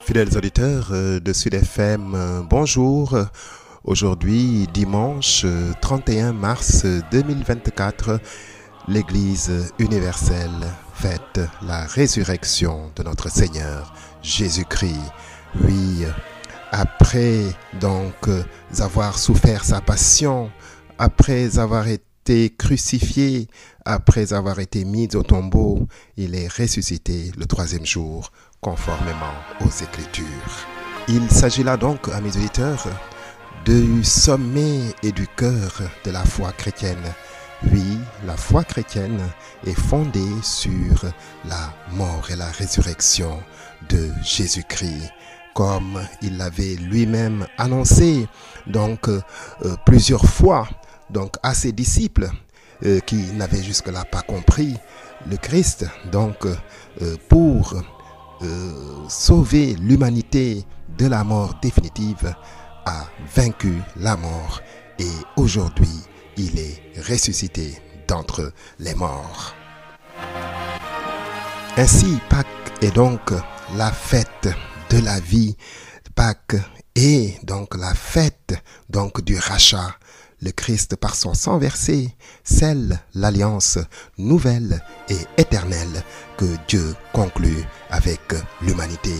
Fidèles auditeurs de Sud FM, bonjour. Aujourd'hui, dimanche 31 mars 2024, l'Église universelle fête la résurrection de notre Seigneur Jésus-Christ. Oui, après donc avoir souffert sa passion, après avoir été crucifié, après avoir été mis au tombeau, il est ressuscité le troisième jour, conformément aux Écritures. Il s'agit là donc, amis auditeurs, du sommet et du cœur de la foi chrétienne. Oui, la foi chrétienne est fondée sur la mort et la résurrection de Jésus-Christ, comme il l'avait lui-même annoncé donc plusieurs fois donc à ses disciples qui n'avaient jusque-là pas compris. Le Christ donc pour sauver l'humanité de la mort définitive a vaincu la mort et aujourd'hui il est ressuscité d'entre les morts. Ainsi, Pâques est donc la fête de la vie. Pâques est donc la fête donc du rachat. Le Christ, par son sang versé, scelle l'alliance nouvelle et éternelle que Dieu conclut avec l'humanité.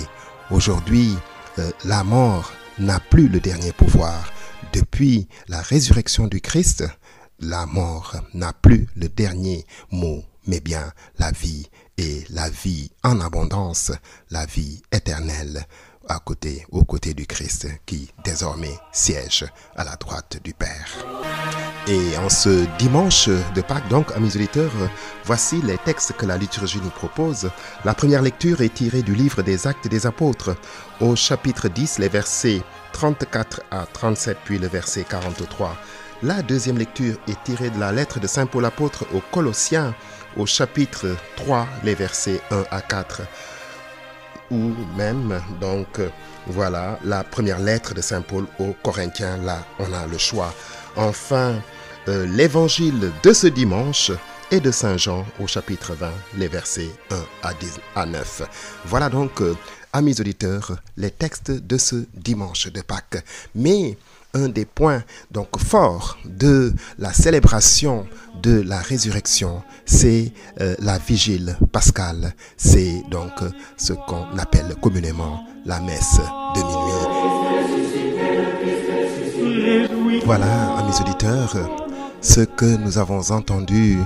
Aujourd'hui, la mort n'a plus le dernier pouvoir. Depuis la résurrection du Christ, la mort n'a plus le dernier mot, mais bien la vie, et la vie en abondance, la vie éternelle, aux côtés du Christ qui désormais siège à la droite du Père. Et en ce dimanche de Pâques, donc, amis auditeurs, voici les textes que la liturgie nous propose. La première lecture est tirée du livre des Actes des Apôtres, au chapitre 10, les versets 34 à 37, puis le verset 43. La deuxième lecture est tirée de la lettre de Saint Paul apôtre aux Colossiens, au chapitre 3, les versets 1 à 4. Ou même, donc, voilà, la première lettre de Saint Paul aux Corinthiens, là, on a le choix. Enfin, l'évangile de ce dimanche est de Saint Jean au chapitre 20, les versets 1 à 9. Voilà donc, amis auditeurs, les textes de ce dimanche de Pâques. Mais un des points donc forts de la célébration de la résurrection, c'est la vigile pascale. C'est donc ce qu'on appelle communément la messe de minuit. Voilà, amis auditeurs, ce que nous avons entendu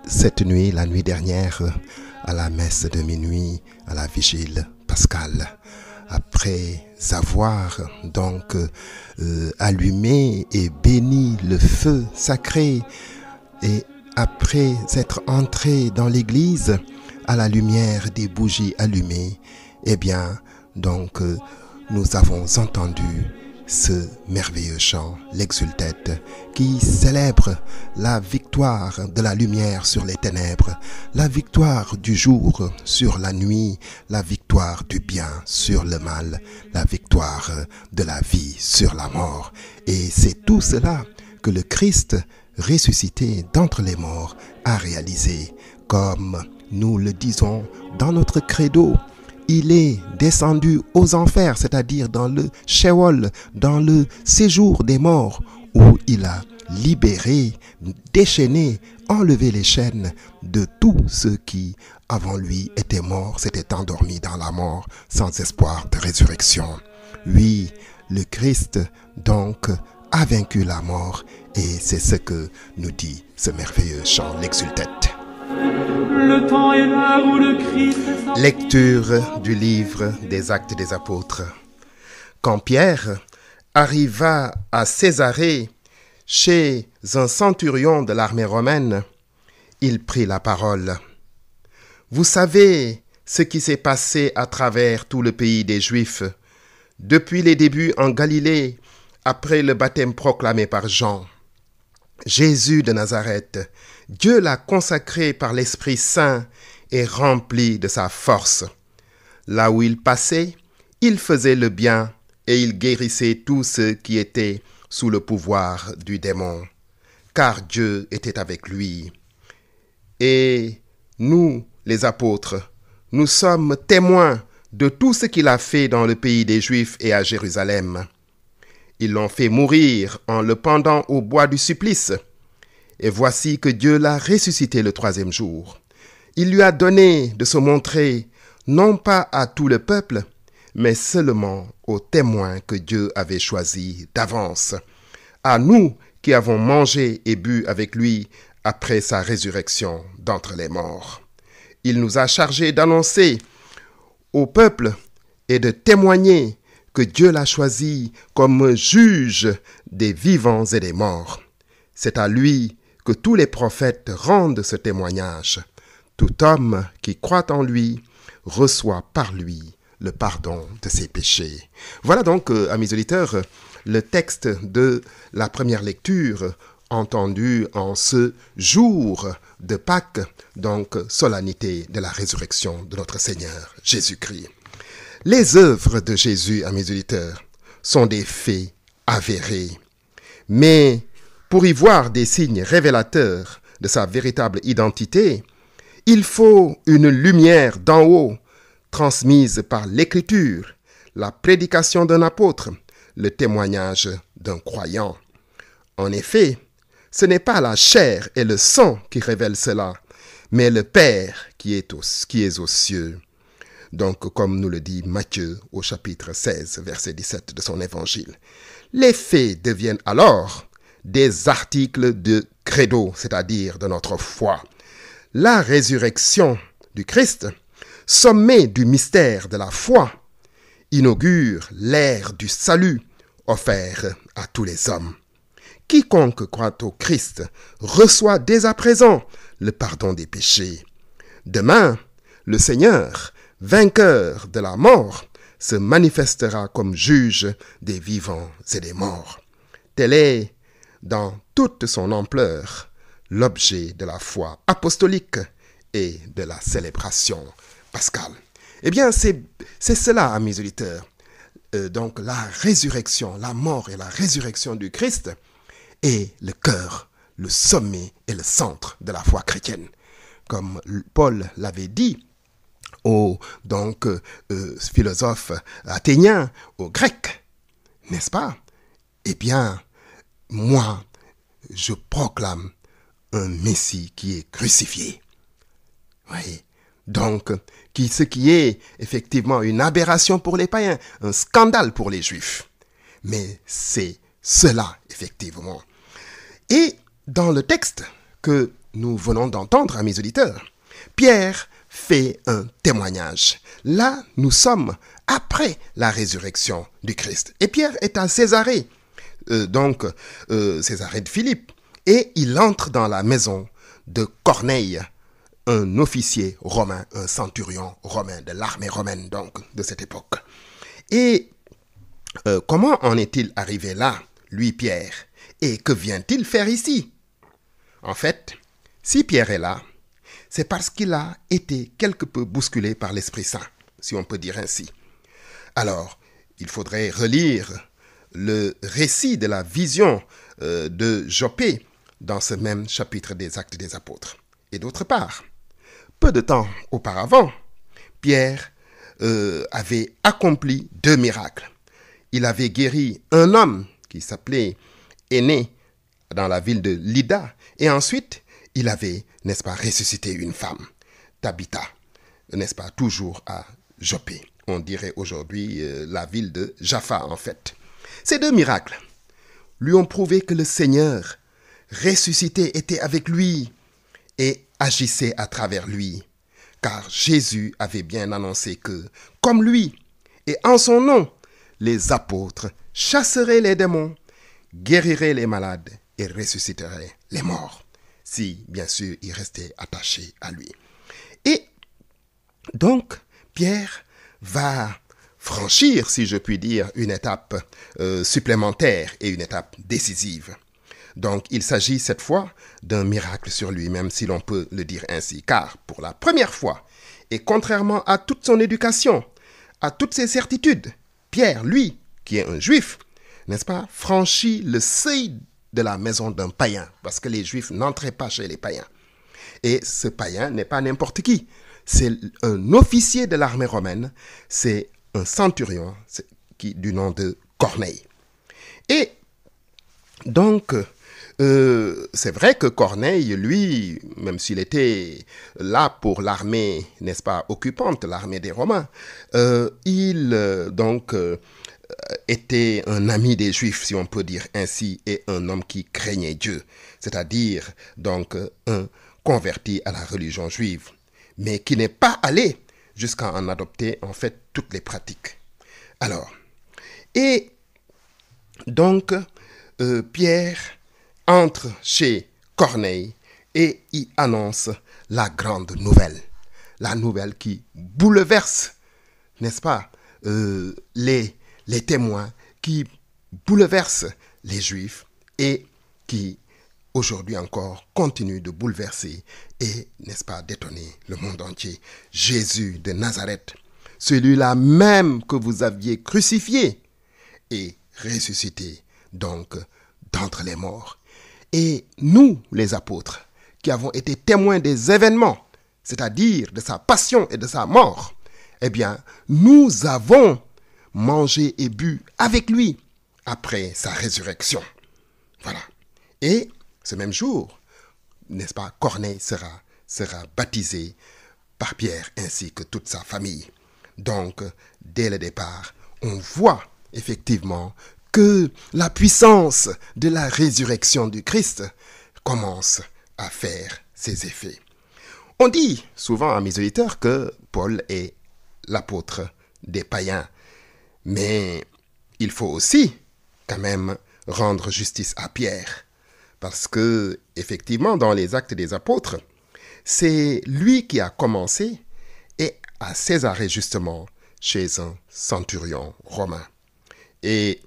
cette nuit, la nuit dernière, à la messe de minuit, à la vigile pascale. Après avoir donc allumé et béni le feu sacré et après être entré dans l'église à la lumière des bougies allumées, eh bien donc nous avons entendu ce merveilleux chant, l'Exultet, qui célèbre la victoire de la lumière sur les ténèbres, la victoire du jour sur la nuit, la victoire du bien sur le mal, la victoire de la vie sur la mort. Et c'est tout cela que le Christ, ressuscité d'entre les morts, a réalisé, comme nous le disons dans notre credo. Il est descendu aux enfers, c'est-à-dire dans le Sheol, dans le séjour des morts, où il a libéré, déchaîné, enlevé les chaînes de tous ceux qui, avant lui, étaient morts, s'étaient endormis dans la mort, sans espoir de résurrection. Oui, le Christ, donc, a vaincu la mort, et c'est ce que nous dit ce merveilleux chant, l'Exultet. Le temps est là où le Christ... Lecture du livre des Actes des Apôtres. Quand Pierre arriva à Césarée, chez un centurion de l'armée romaine, il prit la parole. « Vous savez ce qui s'est passé à travers tout le pays des Juifs, depuis les débuts en Galilée, après le baptême proclamé par Jean. Jésus de Nazareth, Dieu l'a consacré par l'Esprit Saint et rempli de sa force. Là où il passait, il faisait le bien et il guérissait tous ceux qui étaient sous le pouvoir du démon, car Dieu était avec lui. Et nous, les apôtres, nous sommes témoins de tout ce qu'il a fait dans le pays des Juifs et à Jérusalem. Ils l'ont fait mourir en le pendant au bois du supplice. Et voici que Dieu l'a ressuscité le 3e jour. Il lui a donné de se montrer, non pas à tout le peuple, mais seulement aux témoins que Dieu avait choisis d'avance, à nous qui avons mangé et bu avec lui après sa résurrection d'entre les morts. Il nous a chargés d'annoncer au peuple et de témoigner que Dieu l'a choisi comme juge des vivants et des morts. C'est à lui que tous les prophètes rendent ce témoignage. Tout homme qui croit en lui reçoit par lui le pardon de ses péchés. Voilà donc, amis auditeurs, le texte de la première lecture entendu en ce jour de Pâques, donc solennité de la résurrection de notre Seigneur Jésus-Christ. Les œuvres de Jésus, amis auditeurs, sont des faits avérés. Mais pour y voir des signes révélateurs de sa véritable identité, il faut une lumière d'en haut, transmise par l'Écriture, la prédication d'un apôtre, le témoignage d'un croyant. En effet, ce n'est pas la chair et le sang qui révèlent cela, mais le Père qui est aux cieux. Donc, comme nous le dit Matthieu au chapitre 16, verset 17 de son évangile. Les faits deviennent alors des articles de credo, c'est-à-dire de notre foi. La résurrection du Christ, sommet du mystère de la foi, inaugure l'ère du salut offert à tous les hommes. Quiconque croit au Christ reçoit dès à présent le pardon des péchés. Demain, le Seigneur, vainqueur de la mort, se manifestera comme juge des vivants et des morts. Tel est, dans toute son ampleur, l'objet de la foi apostolique et de la célébration pascale. Eh bien, c'est cela, amis auditeurs. Donc, la résurrection, la mort et la résurrection du Christ est le cœur, le sommet et le centre de la foi chrétienne. Comme Paul l'avait dit aux philosophes athéniens, aux Grecs, n'est-ce pas? Eh bien, moi, je proclame un Messie qui est crucifié. Oui. Donc, ce qui est effectivement une aberration pour les païens, un scandale pour les Juifs. Mais c'est cela, effectivement. Et dans le texte que nous venons d'entendre, amis auditeurs, Pierre fait un témoignage. Là, nous sommes après la résurrection du Christ. Et Pierre est à Césarée, Césarée de Philippe, et il entre dans la maison de Corneille, un officier romain, un centurion romain, de l'armée romaine donc, de cette époque. Et comment en est-il arrivé là, lui Pierre? Et que vient-il faire ici? En fait, si Pierre est là, c'est parce qu'il a été quelque peu bousculé par l'Esprit Saint, si on peut dire ainsi. Alors, il faudrait relire le récit de la vision de Joppé dans ce même chapitre des Actes des Apôtres. Et d'autre part, peu de temps auparavant, Pierre avait accompli 2 miracles. Il avait guéri un homme qui s'appelait Énée dans la ville de Lydda. Et ensuite, il avait, n'est-ce pas, ressuscité une femme, Tabitha, n'est-ce pas, toujours à Joppé. On dirait aujourd'hui la ville de Jaffa, en fait. Ces 2 miracles lui ont prouvé que le Seigneur ressuscité était avec lui et agissait à travers lui, car Jésus avait bien annoncé que, comme lui, et en son nom, les apôtres chasseraient les démons, guériraient les malades et ressusciteraient les morts, si, bien sûr, ils restaient attachés à lui. Et donc, Pierre va franchir, si je puis dire, une étape supplémentaire et une étape décisive. Donc, il s'agit cette fois d'un miracle sur lui-même, si l'on peut le dire ainsi, car pour la première fois, et contrairement à toute son éducation, à toutes ses certitudes, Pierre, lui, qui est un juif, n'est-ce pas, franchit le seuil de la maison d'un païen, parce que les juifs n'entraient pas chez les païens. Et ce païen n'est pas n'importe qui, c'est un officier de l'armée romaine, c'est un centurion du nom de Corneille. Et donc, c'est vrai que Corneille, lui, même s'il était là pour l'armée, n'est-ce pas, occupante, l'armée des Romains, était un ami des Juifs, si on peut dire ainsi, et un homme qui craignait Dieu, c'est-à-dire donc un converti à la religion juive, mais qui n'est pas allé jusqu'à en adopter en fait toutes les pratiques. Alors, et donc, Pierre entre chez Corneille et y annonce la grande nouvelle. La nouvelle qui bouleverse, n'est-ce pas, les témoins, qui bouleverse les Juifs et qui, aujourd'hui encore, continue de bouleverser et, n'est-ce pas, d'étonner le monde entier. Jésus de Nazareth, celui-là même que vous aviez crucifié et ressuscité, donc, d'entre les morts. Et nous, les apôtres, qui avons été témoins des événements, c'est-à-dire de sa passion et de sa mort, eh bien, nous avons mangé et bu avec lui après sa résurrection. Voilà. Et ce même jour, n'est-ce pas, Corneille sera baptisé par Pierre ainsi que toute sa famille. Donc, dès le départ, on voit effectivement que la puissance de la résurrection du Christ commence à faire ses effets. On dit souvent à mes auditeurs que Paul est l'apôtre des païens, mais il faut aussi quand même rendre justice à Pierre, parce que effectivement dans les Actes des Apôtres, c'est lui qui a commencé et à Césarée justement chez un centurion romain. Et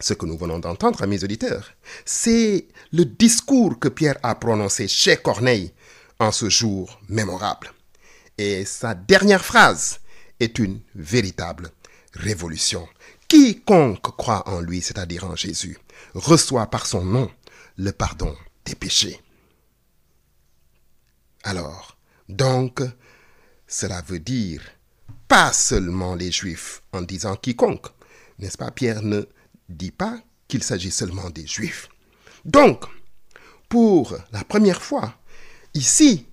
ce que nous venons d'entendre, à mes auditeurs, c'est le discours que Pierre a prononcé chez Corneille en ce jour mémorable. Et sa dernière phrase est une véritable révolution. Quiconque croit en lui, c'est-à-dire en Jésus, reçoit par son nom le pardon des péchés. Alors, donc, cela veut dire pas seulement les Juifs en disant quiconque, n'est-ce pas? Pierre ne dit pas qu'il s'agit seulement des Juifs. Donc, pour la première fois, ici,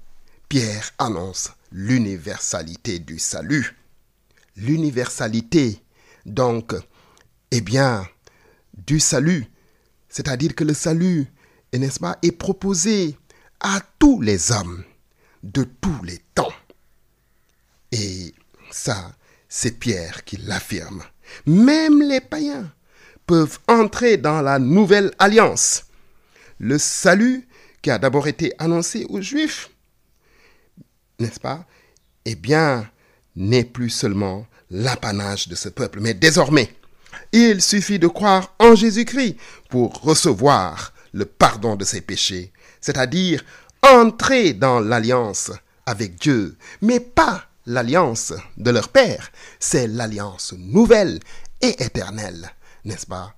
Pierre annonce l'universalité du salut. L'universalité, donc, eh bien, du salut, c'est-à-dire que le salut, n'est-ce pas, est proposé à tous les hommes de tous les temps. Et ça, c'est Pierre qui l'affirme. Même les païens peuvent entrer dans la nouvelle alliance. Le salut qui a d'abord été annoncé aux Juifs, n'est-ce pas, eh bien, n'est plus seulement l'apanage de ce peuple, mais désormais, il suffit de croire en Jésus-Christ pour recevoir le pardon de ses péchés, c'est-à-dire entrer dans l'alliance avec Dieu, mais pas l'alliance de leur Père, c'est l'alliance nouvelle et éternelle, n'est-ce pas,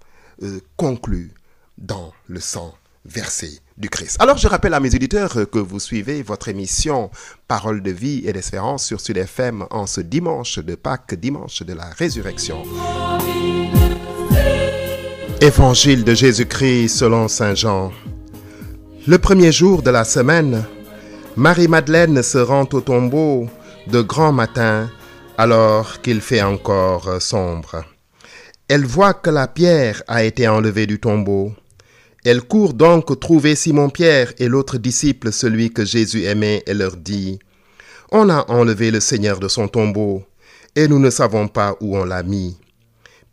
conclue dans le sang versé du Christ. Alors je rappelle à mes auditeurs que vous suivez votre émission Parole de vie et d'espérance sur Sud FM en ce dimanche de Pâques, dimanche de la résurrection. Évangile de Jésus-Christ selon saint Jean. Le premier jour de la semaine, Marie-Madeleine se rend au tombeau de grand matin alors qu'il fait encore sombre. Elle voit que la pierre a été enlevée du tombeau. Elle court donc trouver Simon-Pierre et l'autre disciple, celui que Jésus aimait, et leur dit « On a enlevé le Seigneur de son tombeau, et nous ne savons pas où on l'a mis. »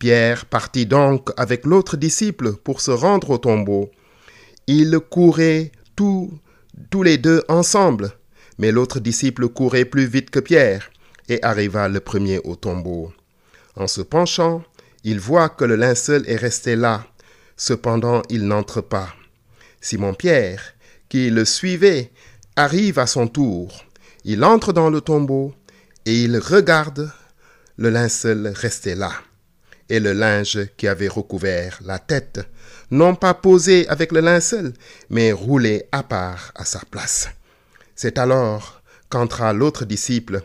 Pierre partit donc avec l'autre disciple pour se rendre au tombeau. Ils couraient tous les deux ensemble, mais l'autre disciple courait plus vite que Pierre et arriva le premier au tombeau. En se penchant, il voit que le linceul est resté là. Cependant, il n'entre pas. Simon-Pierre, qui le suivait, arrive à son tour. Il entre dans le tombeau et il regarde le linceul resté là, et le linge qui avait recouvert la tête, non pas posé avec le linceul, mais roulé à part à sa place. C'est alors qu'entra l'autre disciple,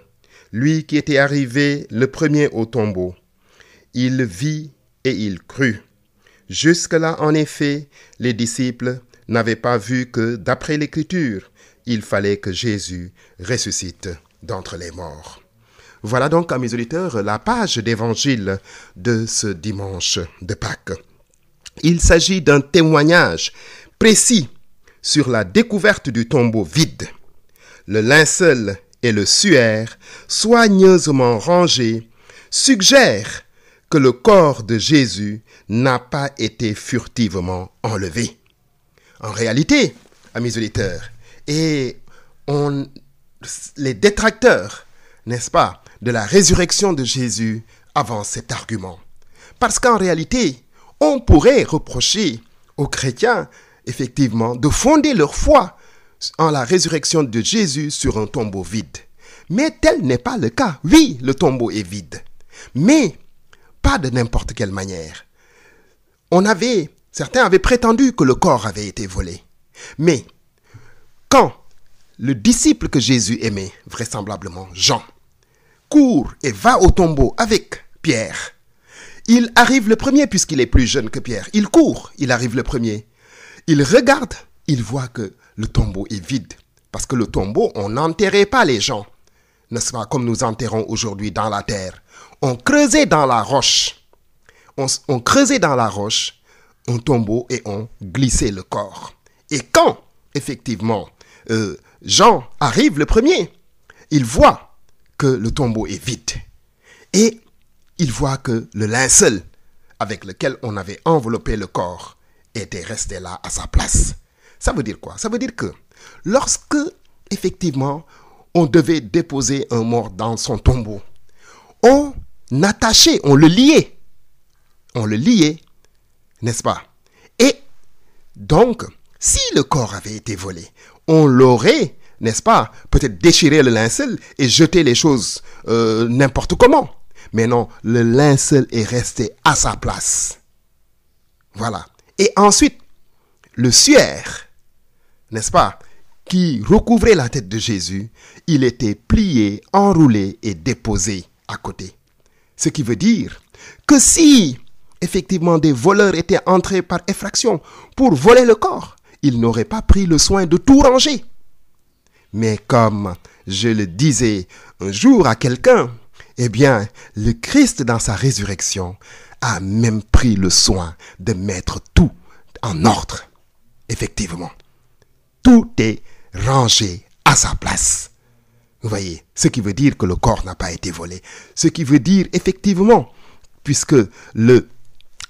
lui qui était arrivé le premier au tombeau. Il vit et il crut. Jusque-là, en effet, les disciples n'avaient pas vu que, d'après l'Écriture, il fallait que Jésus ressuscite d'entre les morts. Voilà donc, amis auditeurs, la page d'évangile de ce dimanche de Pâques. Il s'agit d'un témoignage précis sur la découverte du tombeau vide. Le linceul et le suaire, soigneusement rangés, suggèrent que le corps de Jésus n'a pas été furtivement enlevé. En réalité, amis auditeurs, les détracteurs, n'est-ce pas, de la résurrection de Jésus avancent cet argument. Parce qu'en réalité, on pourrait reprocher aux chrétiens, effectivement, de fonder leur foi en la résurrection de Jésus sur un tombeau vide. Mais tel n'est pas le cas. Oui, le tombeau est vide, mais pas de n'importe quelle manière. Certains avaient prétendu que le corps avait été volé. Mais quand le disciple que Jésus aimait, vraisemblablement Jean, court et va au tombeau avec Pierre, il arrive le premier puisqu'il est plus jeune que Pierre. Il court, il arrive le premier. Il regarde, il voit que le tombeau est vide. Parce que le tombeau, on n'enterrait pas les gens, n'est-ce pas, comme nous enterrons aujourd'hui dans la terre. On creusait dans la roche. On creusait dans la roche un tombeau et on glissait le corps. Et quand, effectivement, Jean arrive le premier, il voit que le tombeau est vide. Et il voit que le linceul avec lequel on avait enveloppé le corps était resté là à sa place. Ça veut dire quoi? Ça veut dire que lorsque, effectivement, on devait déposer un mort dans son tombeau, on attachait, on le liait, n'est-ce pas? Et donc, si le corps avait été volé, on l'aurait, n'est-ce pas, peut-être déchiré le linceul et jeté les choses n'importe comment. Mais non, le linceul est resté à sa place. Voilà. Et ensuite, le suaire, n'est-ce pas, qui recouvrait la tête de Jésus, il était plié, enroulé et déposé à côté. Ce qui veut dire que si, effectivement, des voleurs étaient entrés par effraction pour voler le corps, ils n'auraient pas pris le soin de tout ranger. Mais comme je le disais un jour à quelqu'un, eh bien, le Christ dans sa résurrection a même pris le soin de mettre tout en ordre. Effectivement, tout est rangé à sa place. Vous voyez, ce qui veut dire que le corps n'a pas été volé. Ce qui veut dire, effectivement, puisque le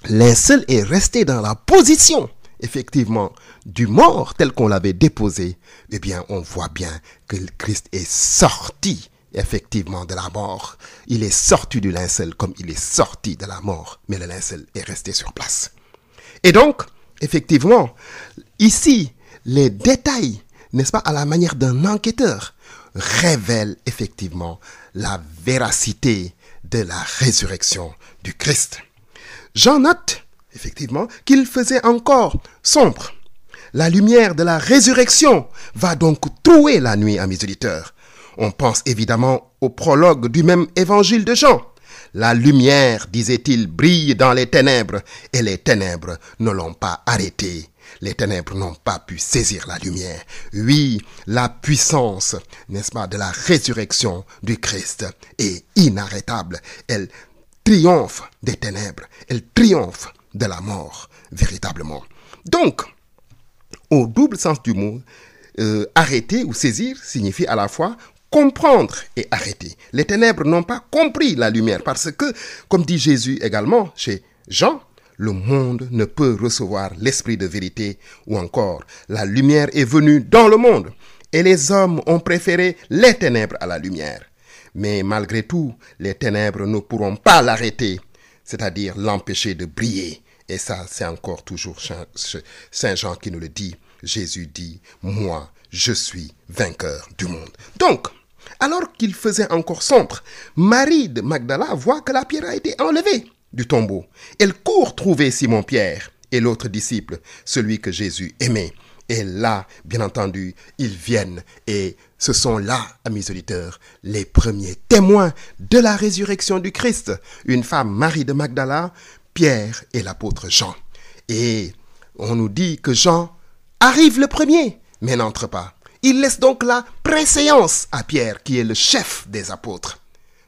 linceul est resté dans la position, effectivement, du mort tel qu'on l'avait déposé, eh bien, on voit bien que le Christ est sorti, effectivement, de la mort. Il est sorti du linceul comme il est sorti de la mort, mais le linceul est resté sur place. Et donc, effectivement, ici, les détails, n'est-ce pas, à la manière d'un enquêteur, révèlent effectivement la véracité de la résurrection du Christ. J'en note, effectivement, qu'il faisait encore sombre. La lumière de la résurrection va donc trouer la nuit, amis auditeurs. On pense évidemment au prologue du même évangile de Jean. La lumière, disait-il, brille dans les ténèbres, et les ténèbres ne l'ont pas arrêtée. Les ténèbres n'ont pas pu saisir la lumière. Oui, la puissance, n'est-ce pas, de la résurrection du Christ est inarrêtable. Elle triomphe des ténèbres, elle triomphe de la mort, véritablement. Donc, au double sens du mot, arrêter ou saisir signifie à la fois comprendre et arrêter. Les ténèbres n'ont pas compris la lumière parce que, comme dit Jésus également chez Jean, le monde ne peut recevoir l'esprit de vérité ou encore la lumière est venue dans le monde et les hommes ont préféré les ténèbres à la lumière. Mais malgré tout, les ténèbres ne pourront pas l'arrêter, c'est-à-dire l'empêcher de briller. Et ça, c'est encore toujours Saint Jean qui nous le dit. Jésus dit, moi, je suis vainqueur du monde. Donc, alors qu'il faisait encore sombre, Marie de Magdala voit que la pierre a été enlevée du tombeau. Elle court trouver Simon-Pierre et l'autre disciple, celui que Jésus aimait. Et là, bien entendu, ils viennent et ce sont là, amis auditeurs, les premiers témoins de la résurrection du Christ. Une femme, Marie de Magdala, Pierre et l'apôtre Jean. Et on nous dit que Jean arrive le premier, mais n'entre pas. Il laisse donc la préséance à Pierre, qui est le chef des apôtres.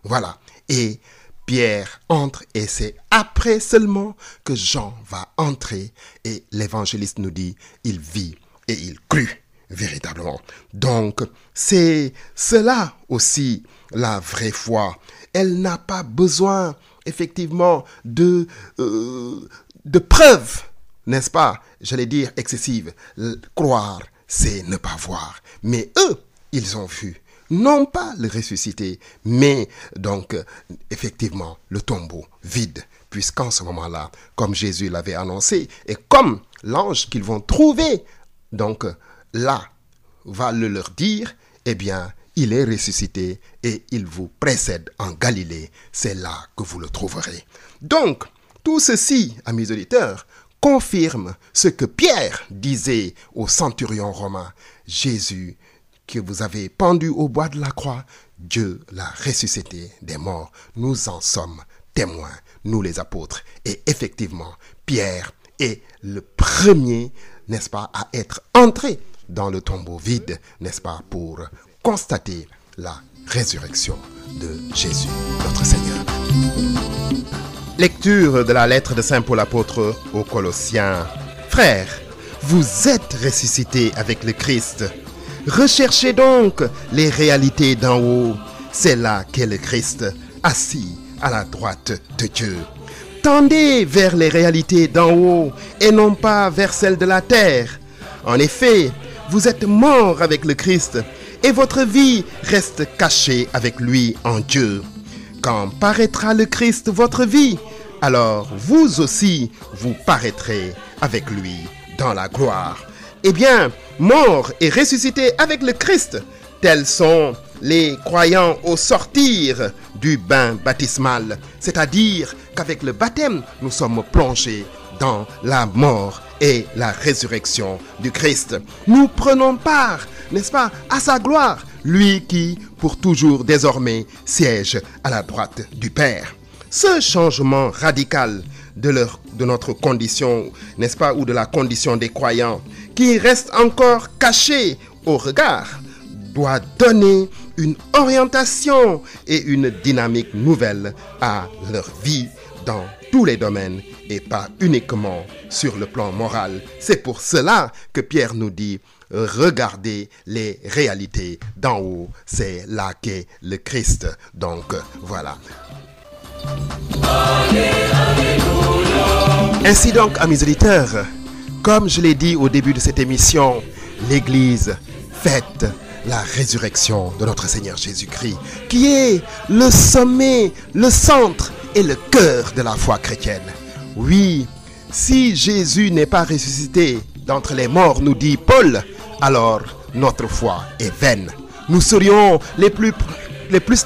Voilà. Et Pierre entre et c'est après seulement que Jean va entrer. Et l'évangéliste nous dit, il vit et il crut véritablement. Donc, c'est cela aussi la vraie foi. Elle n'a pas besoin, effectivement, de preuves, n'est-ce pas? J'allais dire excessives. Croire, c'est ne pas voir. Mais eux, ils ont vu. Non pas le ressuscité, mais donc, effectivement, le tombeau vide. Puisqu'en ce moment-là, comme Jésus l'avait annoncé, et comme l'ange qu'ils vont trouver, donc là, va le leur dire, eh bien, il est ressuscité et il vous précède en Galilée. C'est là que vous le trouverez. Donc, tout ceci, amis auditeurs, confirme ce que Pierre disait au centurion romain. Jésus, que vous avez pendu au bois de la croix, Dieu l'a ressuscité des morts. Nous en sommes témoins, nous les apôtres. Et effectivement, Pierre est le premier, n'est-ce pas, à être entré dans le tombeau vide, n'est-ce pas, pour constater la résurrection de Jésus, notre Seigneur. Lecture de la lettre de Saint Paul apôtre aux Colossiens. Frères, vous êtes ressuscités avec le Christ. Recherchez donc les réalités d'en haut. C'est là qu'est le Christ, assis à la droite de Dieu. Tendez vers les réalités d'en haut et non pas vers celles de la terre. En effet, vous êtes morts avec le Christ et votre vie reste cachée avec lui en Dieu. Quand paraîtra le Christ, votre vie, alors vous aussi, vous paraîtrez avec lui dans la gloire. Eh bien, morts et ressuscités avec le Christ, tels sont les croyants au sortir du bain baptismal. C'est-à-dire qu'avec le baptême, nous sommes plongés dans la mort et la résurrection du Christ. Nous prenons part, n'est-ce pas, à sa gloire, lui qui, pour toujours désormais, siège à la droite du Père. Ce changement radical de notre condition, n'est-ce pas, ou de la condition des croyants, qui reste encore caché au regard, doit donner une orientation et une dynamique nouvelle à leur vie dans tous les domaines et pas uniquement sur le plan moral. C'est pour cela que Pierre nous dit, regardez les réalités d'en haut, c'est là qu'est le Christ. Donc voilà. Ainsi donc, amis auditeurs, comme je l'ai dit au début de cette émission, l'Église fête la résurrection de notre Seigneur Jésus-Christ, qui est le sommet, le centre et le cœur de la foi chrétienne. Oui, si Jésus n'est pas ressuscité d'entre les morts, nous dit Paul, alors notre foi est vaine. Nous serions les plus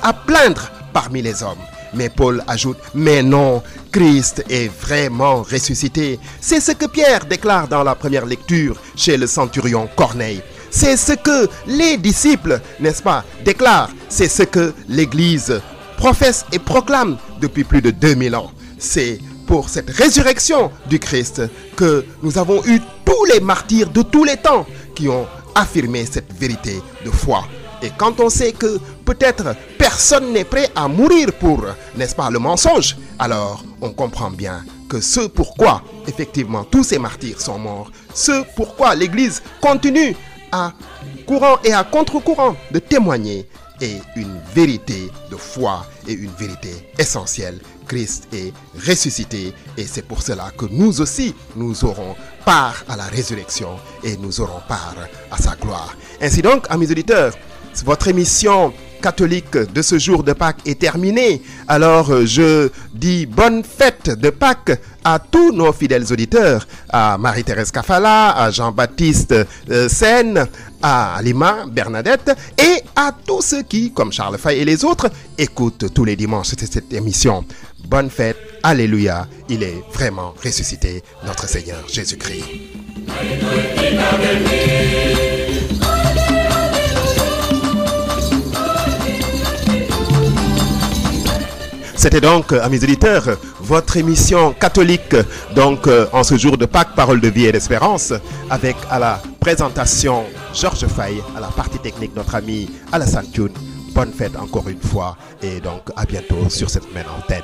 à plaindre parmi les hommes. Mais Paul ajoute, mais non, Christ est vraiment ressuscité. C'est ce que Pierre déclare dans la première lecture chez le centurion Corneille. C'est ce que les disciples, n'est-ce pas, déclarent. C'est ce que l'Église professe et proclame depuis plus de 2000 ans. C'est pour cette résurrection du Christ que nous avons eu tous les martyrs de tous les temps qui ont affirmé cette vérité de foi. Et quand on sait que peut-être personne n'est prêt à mourir pour, n'est-ce pas, le mensonge, alors on comprend bien que ce pourquoi, effectivement, tous ces martyrs sont morts, ce pourquoi l'Église continue à courant et à contre-courant de témoigner est une vérité de foi et une vérité essentielle. Christ est ressuscité et c'est pour cela que nous aussi, nous aurons part à la résurrection et nous aurons part à sa gloire. Ainsi donc, amis auditeurs, votre émission catholique de ce jour de Pâques est terminée. Alors je dis bonne fête de Pâques à tous nos fidèles auditeurs, à Marie-Thérèse Kafala, à Jean-Baptiste Sen, à Alima Bernadette et à tous ceux qui, comme Charles Fay et les autres, écoutent tous les dimanches cette émission. Bonne fête, alléluia, il est vraiment ressuscité, notre Seigneur Jésus-Christ. C'était donc, amis auditeurs, votre émission catholique, donc en ce jour de Pâques, Parole de vie et d'espérance, avec à la présentation Georges Faye, à la partie technique notre ami Alassane Thioune. Bonne fête encore une fois et donc à bientôt sur cette même antenne.